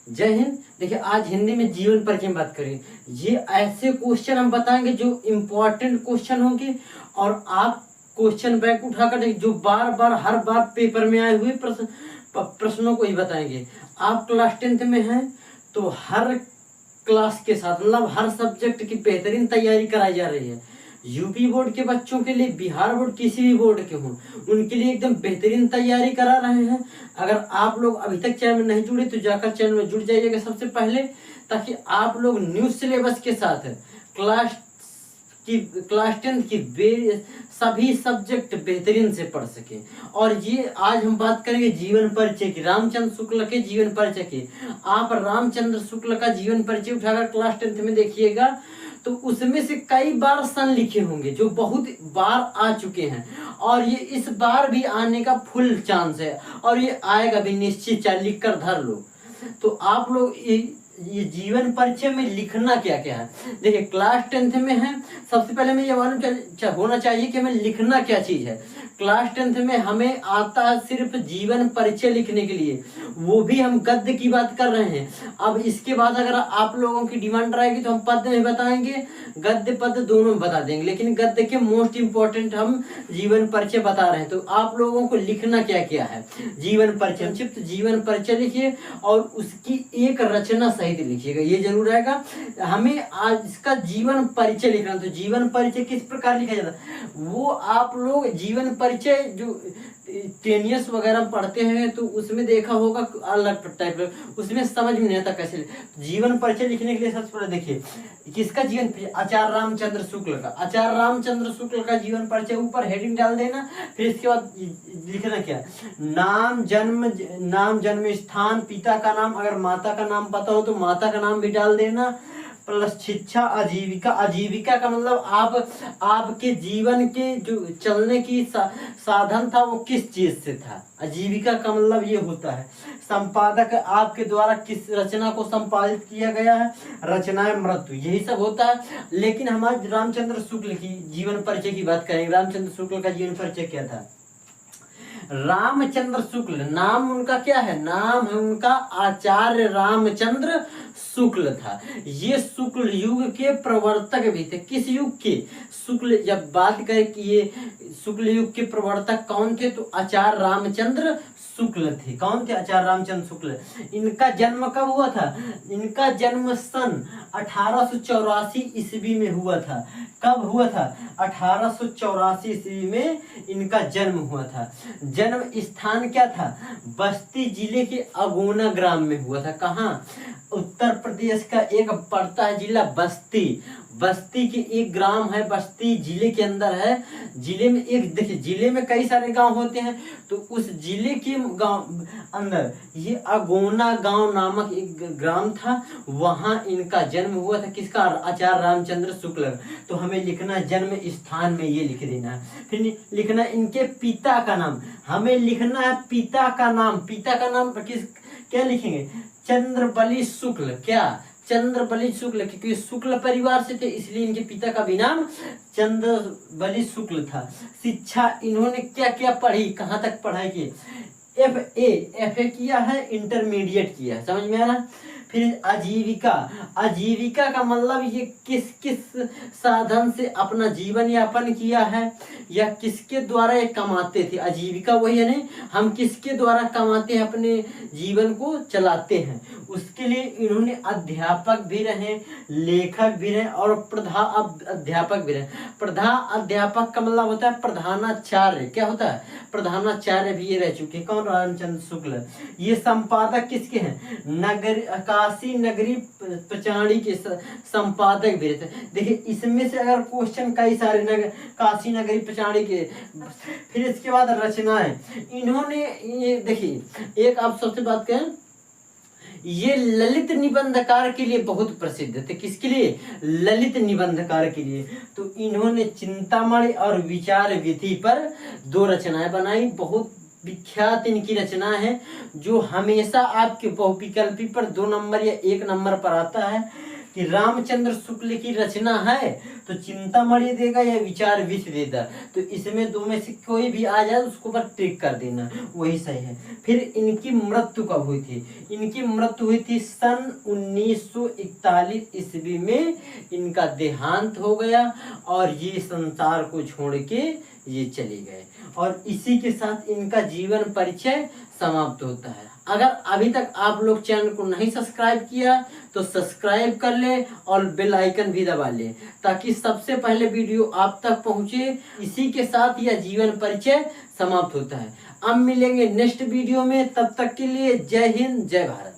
जय हिंद। देखिए आज हिंदी में जीवन परिचय में बात करें। ये ऐसे क्वेश्चन हम बताएंगे जो इम्पोर्टेंट क्वेश्चन होंगे और आप क्वेश्चन बैंक उठाकर देखिए जो बार बार हर बार पेपर में आए हुए प्रश्नों को ही बताएंगे। आप क्लास 10th में हैं तो हर क्लास के साथ मतलब हर सब्जेक्ट की बेहतरीन तैयारी कराई जा रही है। यूपी बोर्ड के बच्चों के लिए, बिहार बोर्ड, किसी भी बोर्ड के हों, उनके लिए एकदम बेहतरीन तैयारी करा रहे हैं। अगर आप लोग अभी तक चैनल में नहीं जुड़े तो जाकर चैनल में जुड़ जाइएगा सबसे पहले, ताकि आप लोग न्यू सिलेबस के साथ क्लास 10th की सभी सब्जेक्ट बेहतरीन से पढ़ सके। और ये आज हम बात करेंगे जीवन परिचय की, रामचंद्र शुक्ल के जीवन परिचय की। आप रामचंद्र शुक्ल का जीवन परिचय उठाकर क्लास 10th में देखिएगा तो उसमें से कई बार सन लिखे होंगे जो बहुत बार आ चुके हैं और ये इस बार भी आने का फुल चांस है और ये आएगा भी निश्चित, लिख कर धर लो। तो आप लोग ये जीवन परिचय में लिखना क्या क्या है। देखिए क्लास 10th में है, सबसे पहले मैं ये मालूम होना चाहिए कि हमें लिखना क्या चीज है। क्लास 10th में हमें आता है सिर्फ जीवन परिचय लिखने के लिए, वो भी हम गद्य की बात कर रहे हैं। अब इसके बाद अगर आप लोगों की डिमांड रहेगी तो हम पद्य में बताएंगे, गद्य पद्य दोनों में बता देंगे, लेकिन गद्य के मोस्ट इंपॉर्टेंट हम जीवन परिचय बता रहे हैं। तो आप लोगों को लिखना क्या क्या है। जीवन परिचय, संक्षिप्त जीवन परिचय लिखिए और उसकी एक रचना सहित लिखिएगा, ये जरूर रहेगा। हमें आज इसका जीवन परिचय लिखना, तो जीवन परिचय किस प्रकार लिखा जाता है वो आप लोग जीवन परिचय जो 10 years वगैरह पढ़ते हैं तो उसमें देखा होगा अलग टाइप, उसमें समझ में नहीं आता कैसे। जीवन परिचय लिखने के लिए सबसे पहले देखिए किसका जीवन परिचय, आचार्य रामचंद्र शुक्ल का। आचार्य रामचंद्र शुक्ल का जीवन परिचय ऊपर हेडिंग डाल देना। फिर इसके बाद लिखना क्या, नाम जन्म स्थान, पिता का नाम, अगर माता का नाम पता हो तो माता का नाम भी डाल देना, प्लस शिक्षा, आजीविका। आजीविका का मतलब आपके जीवन के जो चलने की साधन था वो किस चीज से था। आजीविका का मतलब ये होता है। संपादक, आपके द्वारा किस रचना को संपादित किया गया है, रचनाएं, मृत्यु, यही सब होता है। लेकिन हम आज रामचंद्र शुक्ल की जीवन परिचय की बात करेंगे। रामचंद्र शुक्ल का जीवन परिचय क्या था। रामचंद्र शुक्ल, नाम उनका क्या है, नाम है उनका आचार्य रामचंद्र शुक्ल था। ये शुक्ल युग के प्रवर्तक भी थे। किस युग के, शुक्ल, जब बात करें कि ये शुक्ल युग के प्रवर्तक कौन थे तो आचार्य रामचंद्र शुक्ल थे। कौन थे, आचार्य रामचंद्र शुक्ल। इनका जन्म कब हुआ था, इनका जन्म सन 1884 ईस्वी में हुआ था। कब हुआ था, 1884 ईस्वी में इनका जन्म हुआ था। जन्म स्थान क्या था, बस्ती जिले के अगोना ग्राम में हुआ था। कहाँ, उत्तर प्रदेश का एक पड़ता है जिला बस्ती, बस्ती के एक ग्राम है, बस्ती जिले के अंदर है। जिले में एक, देखिए जिले में कई सारे गांव होते हैं तो उस जिले के गांव अंदर ये अगोना गांव नामक एक ग्राम था, वहां इनका जन्म हुआ था। किसका, आचार्य रामचंद्र शुक्ल। तो हमें लिखना जन्म स्थान में ये लिख देना है। फिर लिखना इनके पिता का नाम, हमें लिखना है पिता का नाम। पिता का नाम किस, क्या लिखेंगे, चंद्रबली शुक्ल। क्या, चंद्रबली शुक्ल, क्योंकि शुक्ल परिवार से थे इसलिए इनके पिता का भी नाम चंद्रबली शुक्ल था। शिक्षा इन्होंने क्या क्या पढ़ी, कहाँ तक पढ़ाई की, FA किया है, इंटरमीडिएट किया है, समझ में आ रहा। फिर आजीविका, आजीविका का मतलब ये किस किस साधन से अपना जीवन यापन किया है या किसके द्वारा ये कमाते थे। आजीविका वही है, नहीं हम किसके द्वारा कमाते हैं, अपने जीवन को चलाते हैं। उसके लिए इन्होंने अध्यापक भी रहे, लेखक भी रहे और अध्यापक भी रहे। अध्यापक का मतलब होता है प्रधानाचार्य। क्या होता है, प्रधानाचार्य भी ये रह चुके। कौन, रामचंद्र शुक्ल। ये संपादक किसके हैं, काशी नगरी पचाड़ी के संपादक भी रहते। देखिए इसमें से अगर क्वेश्चन कई सारे काशी नगरी पचाड़ी के। फिर इसके बाद रचनाएं, इन्होंने ये देखिए एक आप सबसे बात करें, ये ललित निबंधकार के लिए बहुत प्रसिद्ध थे। किसके लिए, ललित निबंधकार के लिए। तो इन्होंने चिंतामणि और विचार विधि पर 2 रचनाएं बनाई। बहुत विख्यात इनकी रचना है जो हमेशा आपके बहुविकल्पी पर 2 नंबर या 1 नंबर पर आता है। कि रामचंद्र शुक्ल की रचना है तो चिंतामणि देगा या विचार विष देगा, तो इसमें दो में से कोई भी आ जाए उसको पर टिक कर देना, वही सही है। फिर इनकी मृत्यु कब हुई थी? इनकी मृत्यु हुई थी सन 1941 ईस्वी में इनका देहांत हो गया और ये संसार को छोड़ के ये चले गए, और इसी के साथ इनका जीवन परिचय समाप्त होता है। अगर अभी तक आप लोग चैनल को नहीं सब्सक्राइब किया तो सब्सक्राइब कर ले और बेल आइकन भी दबा ले, ताकि सबसे पहले वीडियो आप तक पहुंचे। इसी के साथ यह जीवन परिचय समाप्त होता है। अब मिलेंगे नेक्स्ट वीडियो में, तब तक के लिए जय हिंद जय भारत।